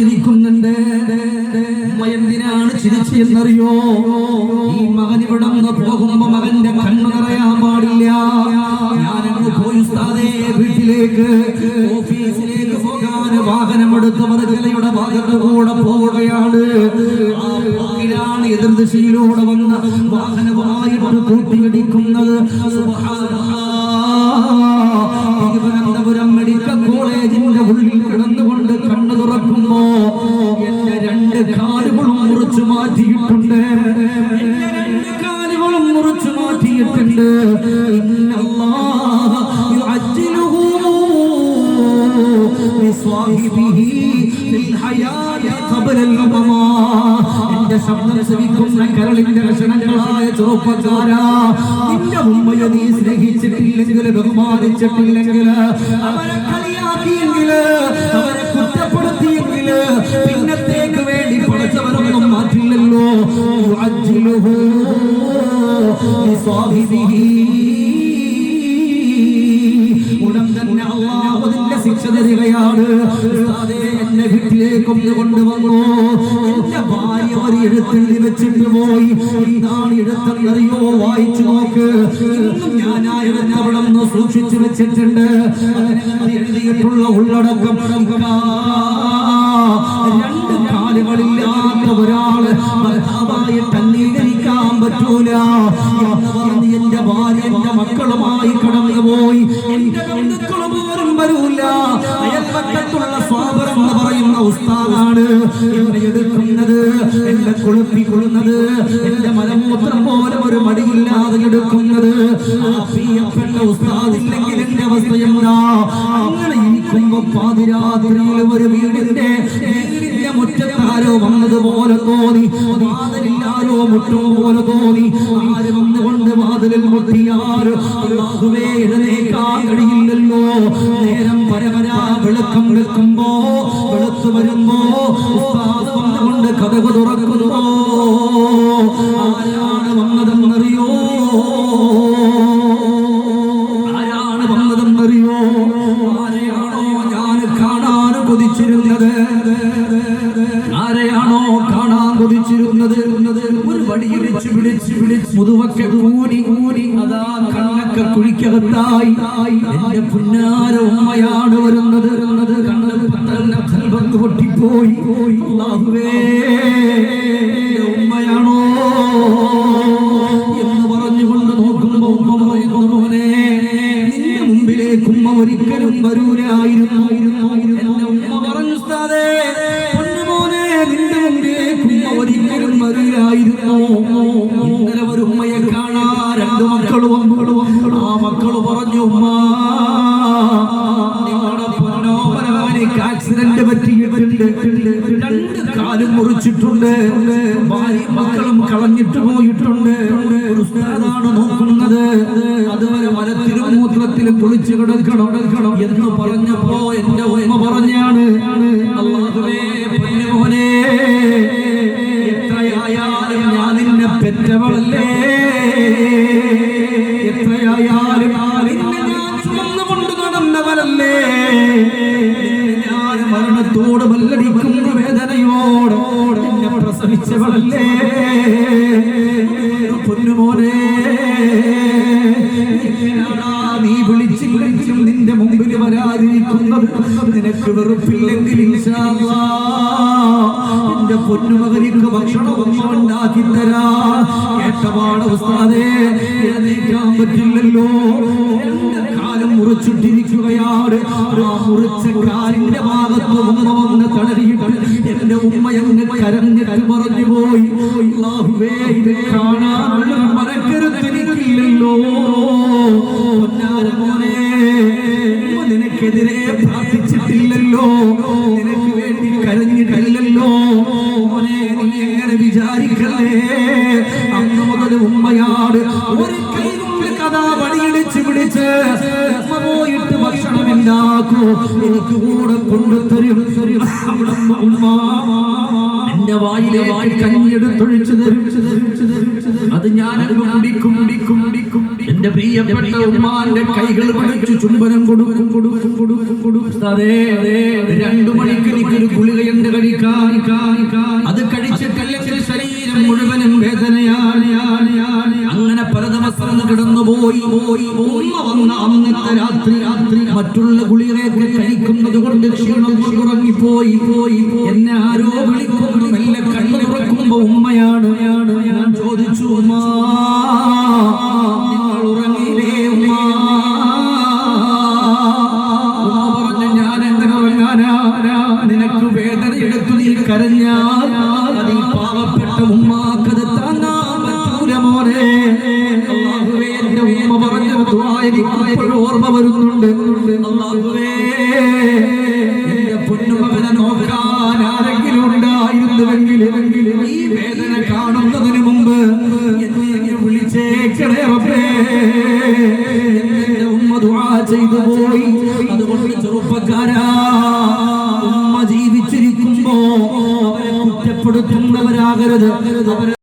ചിരിക്കുന്നുണ്ട്. എന്തിനാണ് ചിരിച്ചെന്നറിയോ? ഈ മകൻ ഇവിടെ നിന്ന് പോകുമ്പോ മകന്റെ കണ്ണു നിറയാൻ പാടില്ല. ഞാനങ്ങ് പോയി ഉസ്താദേ വീട്ടിലേക്ക് ഓഫീസിലേക്ക് പോകാൻ വാഹനമെടുത്ത് മറുകലയുടെ ഭാഗത്ത് കൂടെ പോവുകയാണ്. ആ പോക്കിലാണ് എതിർദിശയിലൂടെ വന്ന വാഹനവുമായിട്ട് കൂട്ടിയിടിക്കുന്നത്. തിരുവനന്തപുരം മെഡിക്കൽ കോളേജിന്റെ ഉള്ളിൽ കിടന്നുകൊണ്ട് കണ്ണു തുറക്കുമ്പോ എന്റെ 2 കാലുകളും മുറിച്ചു മാറ്റിയിട്ടുണ്ട്. എന്റെ 2 കാലുകളും മുറിച്ചു മാറ്റിയിട്ടുണ്ട്. എന്റെ ശബ്ദം ശ്രവിക്കുന്ന കരളിന്റെ ലക്ഷണങ്ങളായ ചെറുപ്പക്കാരാ, നിന്റെ ഉമ്മയെ നീ സ്നേഹിച്ചിട്ടില്ലെങ്കിൽ, ബഹുമാനിച്ചിട്ടില്ലെങ്കിൽ, അവരെ കളിയാക്കിയെങ്കിൽ, അവരെ കുറ്റപ്പെടുത്തിയെങ്കിൽ, പിന്നത്തേക്ക് വേണ്ടി പഠിച്ചവരൊന്നും മാറ്റില്ലല്ലോ. ഉടൻ തന്നെ അല്ലാഹു അതിന്റെ ശിക്ഷ തരികയാണ്. എന്നെ വീട്ടിലേക്കൊന്ന് കൊണ്ടുവന്നു. എന്റെ ഭാര്യ ഒരു എഴുത്തെഴുതി വെച്ചിട്ട് പോയി. എന്താണ് എഴുത്തെന്നറിയോ? വായിച്ചു നോക്ക്. ഞാൻ ആ എഴുത്ത് അവിടെ നിന്ന് സൂക്ഷിച്ചു വെച്ചിട്ടുണ്ട്. എഴുതിയിട്ടുള്ള ഉള്ളടക്കം 2 കാലുകളില്ലാത്ത ഒരാള് ഭർത്താവായിട്ട് അംഗീകരിക്കാൻ പറ്റൂല എന്ന് പറഞ്ഞ് എന്റെ ഭാര്യ എന്റെ മക്കളുമായി കടന്നുപോയി. എന്റെ ബന്ധുക്കൾ പോലും വരൂല. അയൽപക്കത്തുള്ള സ്വാബർ എന്ന് പറയുന്ന ഉസ്താദാണ് എന്നെ എടുക്കുന്നത്, എന്നെ കുളിപ്പിക്കുന്നത്, എന്റെ മലമൂത്രം പോലെ ഒരു മടിയില്ലാതെ എടുക്കുന്നത്. ആ പ്രിയപ്പെട്ട ഉസ്താദില്ലെങ്കിൽ എന്റെ അവസ്ഥ എന്താ? അങ്ങനെ ഇരിക്കുമ്പോ പാതിരാത്രിയിൽ ഒരു വീടിന്റെ മുറ്റത്താരോ വന്നതുപോലെ തോന്നി. വാതിലില്ലാരോ മുറ്റോ പോലെ തോന്നി. ആര് വന്നുകൊണ്ട് വാതിലിൽ മുട്ടിയാരോ അല്ലാഹുവേ എഴുന്നേക്കാൻ കഴിയില്ലല്ലോ. നേരം പരപരാ വെളുക്കം വെളുക്കുമ്പോ വെളുത്തു വരുമ്പോ ഉസ്താദ് വന്നുകൊണ്ട് കതക് തുറക്കുന്നു. ആരാണ് വന്നതെന്നറിയോ? ആരാണ് വന്നതെന്നറിയോ? ആരെയാണോ ഞാൻ കാണാൻ കൊതിച്ചിരുന്നത്? ആരെയാണോ കാണാൻ കൊതിച്ചിരുന്നത്? ഒരു വടിയിടിച്ച് പിടിച്ച് മുതുവൊക്കെ ഊരി അതാ കണ്ണൊക്കെ കുഴിക്കകത്തായി. എന്റെ പുന്നാര ഉമ്മയാണ് വരുന്നത്. കണ്ണ് പൊട്ടിപ്പോയി. അല്ലാഹുവേ ഉമ്മയാണോ എന്ന് പറഞ്ഞുകൊണ്ട് നോക്കുമ്പോ ഉമ്മ പറയുന്നു, മോനെ നിന്റെ മുമ്പിലേക്ക് ഉമ്മ ഒരിക്കലും വരൂലായിരുന്നു. എന്റെ ഉമ്മ പറഞ്ഞു, ഉസ്താദേ പൊന്നുമോനെ നിന്റെ മുമ്പിലേക്ക് ഉമ്മ ഒരിക്കലും വരൂലായിരുന്നു. ഇന്നലെ ഒരു ഉമ്മയെ കാണാ 2 മക്കൾ വന്നു. ആ മക്കൾ പറഞ്ഞു, ഉമ്മ നിങ്ങളുടെ പൊന്നോമനവനിക്ക് ആക്സിഡന്റ് പറ്റിയിട്ടുണ്ട്, 2 കാലും മുറിച്ചിട്ടുണ്ട്, മക്കളും കളഞ്ഞിട്ട് പോയിട്ടുണ്ട്. ഉസ്താദാണ് നോക്കുന്നത്. അതുവരെ മലത്തിലും മൂത്രത്തിലും കുളിച്ചു കിടക്കണം എന്ന് പറഞ്ഞപ്പോ എന്റെ ഉമ്മ പറഞ്ഞാണ്, അല്ലാഹുവേ പൊന്നുമോനെ എത്രയായാലും ഞാൻ നിന്നെ പെറ്റവളല്ലേ, എത്രയായാലും നിന്നെ ഞാൻ ചുമന്നുകൊണ്ട് നടന്നവളല്ലേ, ഞാൻ മരണത്തോട് മല്ലടിക്കുന്ന വേദനയോട് എന്നെ പ്രസവിച്ചവളല്ലേ. പൊന്നുമോനെ നീ വിളിച്ചും നിന്റെ മുമ്പിൽ വരാതിരിക്കുന്നത് നിനക്ക് വെറുപ്പില്ലെങ്കിൽ ഇൻഷാ അല്ലാഹ് എന്റെ പൊന്നുമകനിക്ക് ഭക്ഷണമൊന്നും ഉണ്ടാക്കി തരാ. കേട്ടപാട് ഉസ്താദേ എഴുന്നേൽക്കാൻ പറ്റില്ലല്ലോ. 2 കാലും മുറിച്ചിട്ടിരിക്കുകയാണ്. ആ മുറിച്ച കാലിന്റെ ഭാഗത്ത് വന്ന് തടറിയിട്ട് എന്റെ ഉമ്മ എന്നെ കരഞ്ഞിട്ട് പറഞ്ഞു പോയി, അല്ലാഹുവേ ഇത് കാണാനുള്ള മനക്കരുത്തിരിക്കില്ലല്ലോ. മോനെ നിനക്കെതിരെ പ്രാർത്ഥിച്ചിട്ടില്ലല്ലോ, നിനക്ക് വേണ്ടി കരഞ്ഞിട്ടില്ലല്ലോ. മോനെ നീ എങ്ങനെ വിചാരിക്കല്ലേ? അന്ന് മുതൽ ഉമ്മയാണ് ഒരു കൈ കൊണ്ട് കഥാ വടിയിടിച്ച് പിടിച്ച് പോയിട്ട് ഭക്ഷണം ഉണ്ടാക്കൂ, എനിക്ക് കൂടെ കൊണ്ടുതരും. ഉമ്മ എന്റെ വായിലെ കഞ്ഞിയെടുത്തൊഴിച്ചു തരും. അത് ഞാൻ കുടിക്കും. എന്റെ പ്രിയപ്പെട്ട ഉമ്മാന്റെ കൈകൾ പിടിച്ചു ചുംബനം കൊടുക്കും. 2 മണിക്ക് എനിക്കൊരു ഗുളിക എന്റെ കഴിക്കാൻ അത് കഴിച്ചിട്ടല്ലെങ്കിൽ ശരീരം മുഴുവനും വേദനയാണ്. അങ്ങനെ പല ദിവസം കിടന്നുപോയി. ഉമ്മ വന്ന അന്നത്തെ രാത്രി മറ്റുള്ള ഗുളികയൊക്കെ കഴിക്കുന്നത് കൊണ്ട് ക്ഷീണം ഉറങ്ങിപ്പോയി. എന്നെ ആരോ വിളിക്കുന്നു. മെല്ലെ കണ്ണു തുറക്കുമ്പോ ഉമ്മയാണ്. ഞാൻ ചോദിച്ചു, ഉമ്മ നിങ്ങൾ ഉറങ്ങിയില്ലേ ഉമ്മ? പറഞ്ഞു, ഞാൻ എങ്ങനെ ഉറങ്ങാനാ? നിനക്ക് വേദന എടുത്തു നീ കരഞ്ഞാൽ അത് ഈ പാവപ്പെട്ട ഉമ്മാക്കത് താങ്ങാൻ പറ്റൂല മോനെ. അല്ലാഹുവേ, എന്റെ ഉമ്മ പറഞ്ഞ ദുആ എനിക്ക് ഓർമ്മ വരുന്നുണ്ട്. അല്ലാഹുവേ, എന്റെ പൊന്നുമകനെ നോക്കാൻ ആരെങ്കിലും ഉണ്ടായിരുന്നുവെങ്കിൽ ഈ വേദന കാണുന്നതിന് മുമ്പ് എന്നെ വിളിച്ചേക്കണേ റബ്ബേ. എന്റെ ഉമ്മ ദുആ ചെയ്തു പോയി. അതുകൊണ്ട് ചെറുപ്പക്കാരാ, ഉമ്മ ജീവിച്ചിരിക്കുമ്പോ അവരെ കുറ്റപ്പെടുത്തുന്നവരാകരുത്.